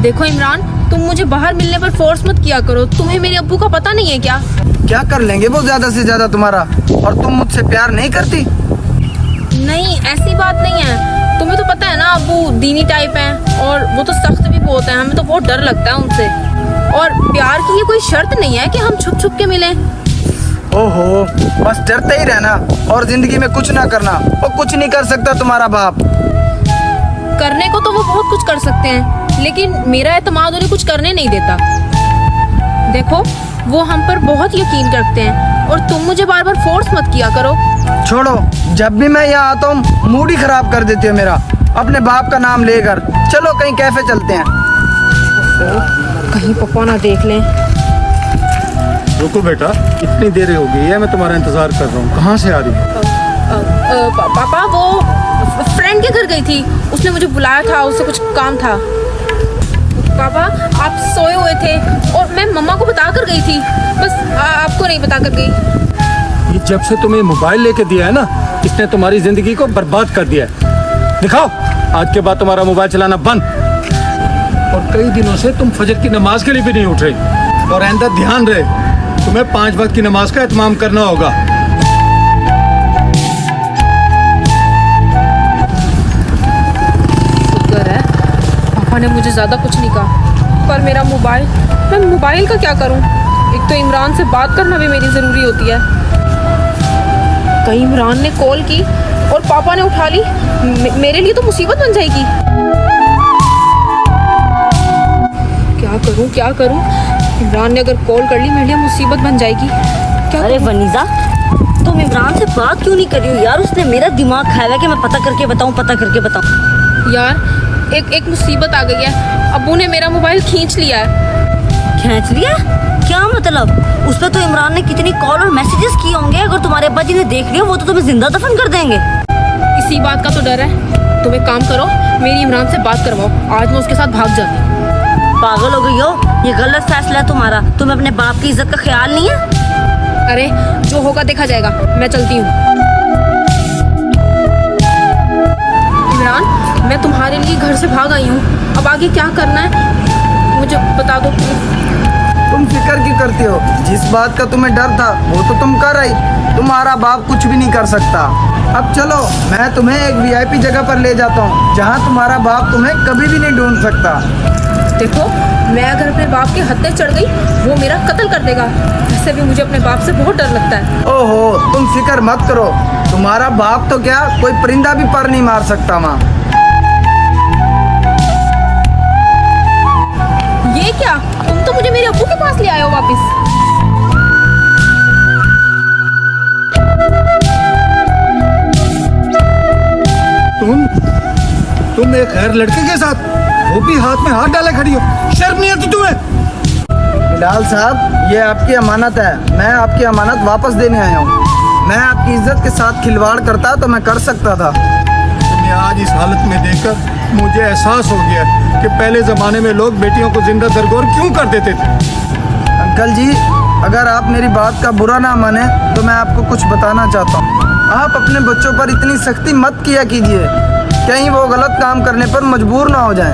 देखो इमरान, तुम मुझे बाहर मिलने पर फोर्स मत किया करो। तुम्हें मेरे अब्बू का पता नहीं है क्या? क्या कर लेंगे वो ज्यादा से ज्यादा तुम्हारा? और तुम मुझसे प्यार नहीं करती? नहीं, ऐसी बात नहीं है। तुम्हें तो पता है ना, अब्बू दीनी टाइप हैं और वो तो सख्त भी बहुत है। हमें तो बहुत डर लगता है उनसे। और प्यार की ये कोई शर्त नहीं है कि हम छुप छुप के मिलें। ओहो, बस डरते ही रहना और जिंदगी में कुछ ना करना। वो कुछ नहीं कर सकता तुम्हारा बाप। करने को तो वो बहुत कुछ कर सकते हैं, लेकिन मेरा एतमाद उन्हें कुछ करने नहीं देता। देखो, वो हम पर बहुत यकीन करते हैं और तुम मुझे बार बार फोर्स मत किया करो। छोड़ो, जब भी मैं यहाँ आता हूँ मूड ही खराब कर देती हो मेरा, अपने बाप का नाम लेकर। चलो कहीं कैफे चलते हैं। कहीं पापा ना देख लें। रुको बेटा, इतनी देर हो गई है, मैं तुम्हारा इंतजार कर रहा हूँ। कहाँ से आ रही हो? पापा, वो फ्रेंड के घर गई थी। उसने मुझे बुलाया था, उससे कुछ काम था। पापा, आप सोए हुए थे और मैं मम्मा को बता कर गई थी, बस आपको नहीं बता कर गई। ये जब से तुम्हें मोबाइल लेके दिया है ना, इसने तुम्हारी जिंदगी को बर्बाद कर दिया है। दिखाओ, आज के बाद तुम्हारा मोबाइल चलाना बंद। और कई दिनों से तुम फजर की नमाज के लिए भी नहीं उठ रही। और आइंदा ध्यान रहे, तुम्हें 5 वक्त की नमाज का एहतमाम करना होगा। शुक्र है पापा ने मुझे ज़्यादा कुछ नहीं कहा। पर मेरा मोबाइल, मैं मोबाइल का क्या करूं? एक तो इमरान से बात करना भी मेरी ज़रूरी होती है। कहीं इमरान ने कॉल की और पापा ने उठा ली, मेरे लिए तो मुसीबत बन जाएगी। क्या करूं? इमरान ने अगर कॉल कर ली, मेरे लिए मुसीबत बन जाएगी। क्या अरे करूं? वनीजा, तुम इमरान से बात क्यों नहीं कर रही हो यार? उसने मेरा दिमाग खाया है कि मैं पता करके बताऊं। यार, एक मुसीबत आ गई है। अब्बू ने मेरा मोबाइल खींच लिया है। खींच लिया? क्या मतलब? उस पर तो इमरान ने कितनी कॉल और मैसेजेस किए होंगे। अगर तुम्हारे अब्बा जी ने देख लिया, वो तो तुम्हें जिंदा दफन कर देंगे। इसी बात का तो डर है। तुम एक काम करो, मेरी इमरान से बात करवाओ। आज मैं उसके साथ भाग जाती हूँ। पागल हो गई हो? ये गलत फैसला है तुम्हारा। तुम्हें अपने बाप की इज्जत का ख्याल नहीं है? अरे, जो होगा देखा जाएगा। मैं चलती हूँ। इमरान, मैं तुम्हारे लिए घर से भाग आई हूँ। अब आगे क्या करना है मुझे बता दो प्लीज। तुम फिक्र क्यों करती हो? जिस बात का तुम्हें डर था वो तो तुम कर रही। तुम्हारा बाप कुछ भी नहीं कर सकता। अब चलो, मैं तुम्हें एक VIP जगह पर ले जाता हूँ, जहाँ तुम्हारा बाप तुम्हें कभी भी नहीं ढूंढ सकता। देखो, मैं अगर अपने बाप के हत्थे चढ़ गई, वो मेरा कत्ल कर देगा। वैसे भी मुझे अपने बाप से बहुत डर लगता है। ओहो, तुम फिक्र मत करो। तुम्हारा बाप तो क्या, कोई परिंदा भी पर नहीं मार सकता माँ। ये क्या? तुम तो मुझे मेरे अब्बू के पास ले आए हो वापिस। तुम एक गैर लड़के के साथ, वो भी हाथ में हाथ डाले खड़ी हो। शर्म नहीं आती तुम्हें? बिलाल साहब, ये आपकी अमानत है। मैं आपकी अमानत वापस देने आया हूँ। मैं आपकी इज्जत के साथ खिलवाड़ करता तो मैं कर सकता था। तुम्हें आज इस हालत में देखकर मुझे एहसास हो गया कि पहले ज़माने में लोग बेटियों को जिंदा दरगोर क्यों कर देते थे। अंकल जी, अगर आप मेरी बात का बुरा ना माने तो मैं आपको कुछ बताना चाहता हूँ। आप अपने बच्चों पर इतनी सख्ती मत किया कीजिए, कहीं वो गलत काम करने पर मजबूर ना हो जाएं।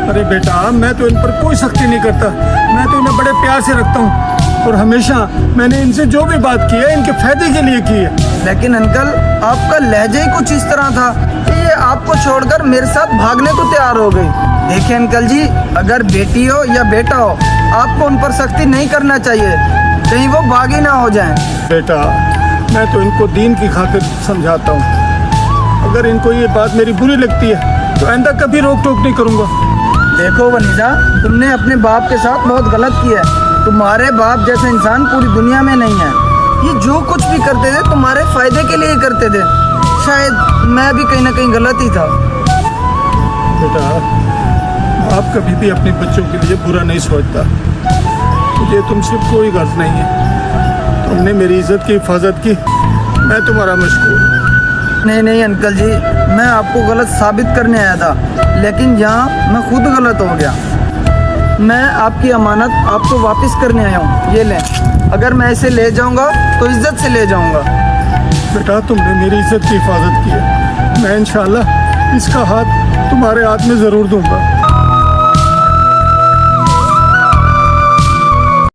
अरे बेटा, मैं तो इन पर कोई सख्ती नहीं करता। मैं तो इन्हें बड़े प्यार से रखता हूँ और हमेशा मैंने इनसे जो भी बात की है, इनके फायदे के लिए की है। लेकिन अंकल, आपका लहजा ही कुछ इस तरह था कि ये आपको छोड़कर मेरे साथ भागने को तैयार हो गई। देखिए अंकल जी, अगर बेटी हो या बेटा हो, आपको उन पर सख्ती नहीं करना चाहिए, कहीं वो बागी ना हो जाएं। बेटा, मैं तो इनको दीन की खातिर समझाता हूँ। अगर इनको ये बात मेरी बुरी लगती है तो आइंदा कभी रोक टोक नहीं करूँगा। देखो वनीजा, तुमने अपने बाप के साथ बहुत गलत किया है। तुम्हारे बाप जैसा इंसान पूरी दुनिया में नहीं है। ये जो कुछ भी करते थे तुम्हारे फायदे के लिए ही करते थे। शायद मैं भी कहीं ना कहीं गलत ही था। बेटा, बाप कभी भी अपने बच्चों के लिए बुरा नहीं सोचता। मुझे तुमसे कोई गर्ज नहीं है। तुमने मेरी इज्जत की हिफाजत की, मैं तुम्हारा मशकूर हूँ। नहीं अंकल जी, मैं आपको गलत साबित करने आया था, लेकिन यहाँ मैं खुद गलत हो गया। मैं आपकी अमानत आपको वापस करने आया हूँ। ये लें। अगर मैं इसे ले जाऊँगा तो इज्जत से ले जाऊँगा। बेटा, तुमने मेरी इज्जत की हिफाजत की है। मैं इंशाल्लाह इसका हाथ तुम्हारे हाथ में ज़रूर दूंगा।